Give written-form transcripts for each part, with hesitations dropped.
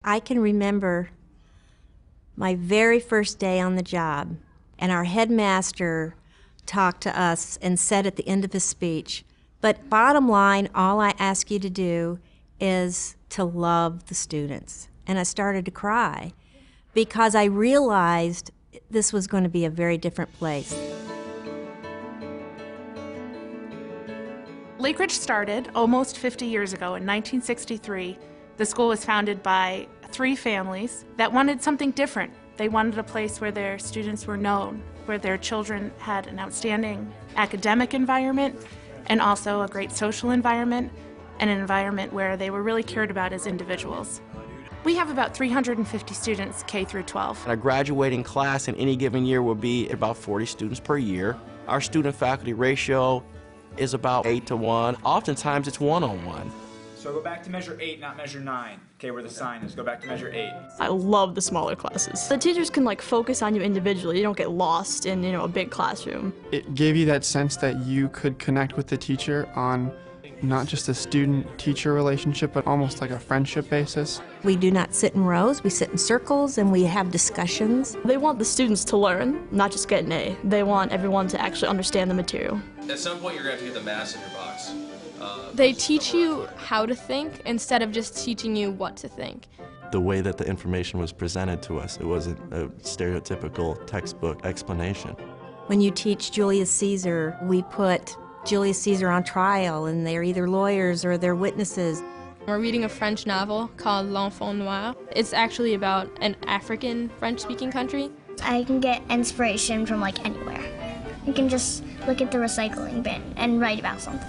I can remember my very first day on the job, and our headmaster talked to us and said at the end of his speech, but bottom line, all I ask you to do is to love the students. And I started to cry because I realized this was going to be a very different place. Lake Ridge started almost 50 years ago in 1963. The school was founded by 3 families that wanted something different. They wanted a place where their students were known, where their children had an outstanding academic environment and also a great social environment and an environment where they were really cared about as individuals. We have about 350 students K through 12. Our graduating class in any given year will be about 40 students per year. Our student-faculty ratio is about 8 to 1. Oftentimes it's 1-on-1. So go back to measure 8, not measure 9. Okay, where the sign is. Go back to measure 8. I love the smaller classes. The teachers can focus on you individually. You don't get lost in, a big classroom. It gave you that sense that you could connect with the teacher on not just a student-teacher relationship, but almost like a friendship basis. We do not sit in rows, we sit in circles and we have discussions. They want the students to learn, not just get an A. They want everyone to actually understand the material. At some point you're going to have to get the mass in your box. They teach you how to think instead of just teaching you what to think. The way that the information was presented to us, it wasn't a stereotypical textbook explanation. When you teach Julius Caesar, we put Julius Caesar on trial, and they're either lawyers or they're witnesses. We're reading a French novel called L'Enfant Noir. It's actually about an African French-speaking country. I can get inspiration from anywhere. You can just look at the recycling bin and write about something.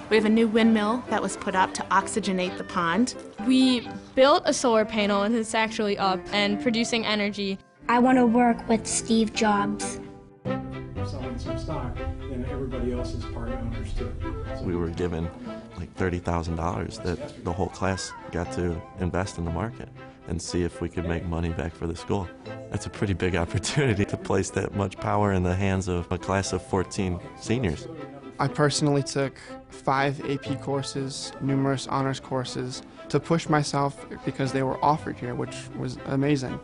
We have a new windmill that was put up to oxygenate the pond. We built a solar panel and it's actually up and producing energy. I want to work with Steve Jobs. Selling some stock, and everybody else is part owners too. So we were given $30,000 that the whole class got to invest in the market and see if we could make money back for the school. That's a pretty big opportunity to place that much power in the hands of a class of 14 seniors. I personally took 5 AP courses, numerous honors courses, to push myself because they were offered here, which was amazing.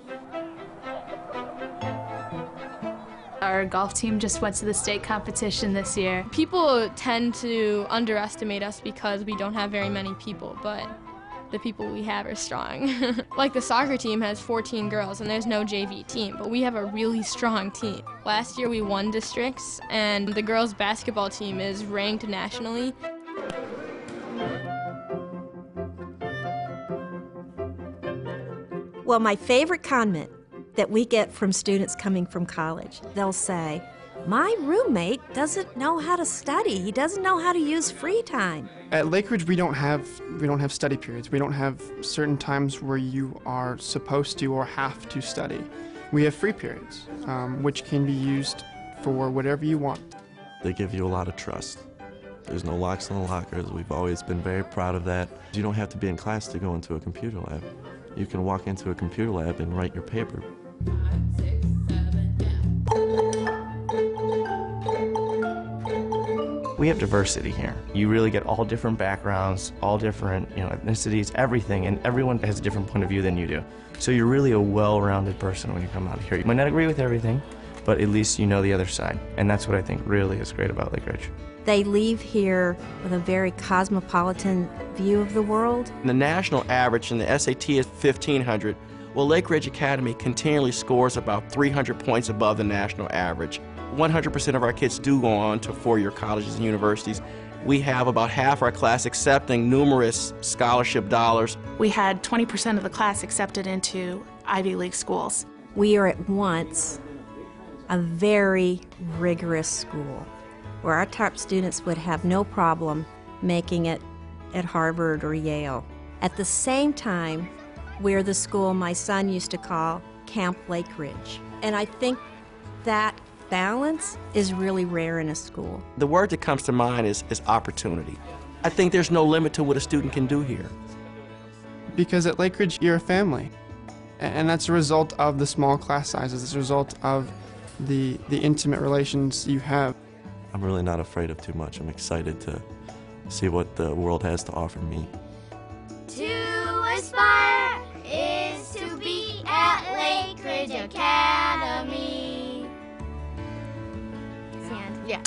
Our golf team just went to the state competition this year. People tend to underestimate us because we don't have very many people, but the people we have are strong. The soccer team has 14 girls and there's no JV team, but we have a really strong team. Last year we won districts and the girls basketball team is ranked nationally. Well, my favorite comment that we get from students coming from college, they'll say, my roommate doesn't know how to study. He doesn't know how to use free time. At Lake Ridge, we don't have study periods. We don't have certain times where you are supposed to or have to study. We have free periods, which can be used for whatever you want. They give you a lot of trust. There's no locks in the lockers. We've always been very proud of that. You don't have to be in class to go into a computer lab. You can walk into a computer lab and write your paper. We have diversity here. You really get all different backgrounds, all different ethnicities, everything, and everyone has a different point of view than you do. So you're really a well-rounded person when you come out here. You might not agree with everything, but at least you know the other side. And that's what I think really is great about Lake Ridge. They leave here with a very cosmopolitan view of the world. The national average in the SAT is 1,500. Well, Lake Ridge Academy continually scores about 300 points above the national average. 100% of our kids do go on to four-year colleges and universities. We have about half our class accepting numerous scholarship dollars. We had 20% of the class accepted into Ivy League schools. We are at once a very rigorous school where our top students would have no problem making it at Harvard or Yale. At the same time, we're the school my son used to call Camp Lake Ridge. And I think that balance is really rare in a school. The word that comes to mind is opportunity. I think there's no limit to what a student can do here. Because at Lake Ridge, you're a family. And that's a result of the small class sizes. It's a result of the intimate relations you have. I'm really not afraid of too much. I'm excited to see what the world has to offer me. To aspire Academy. Sand. Yeah.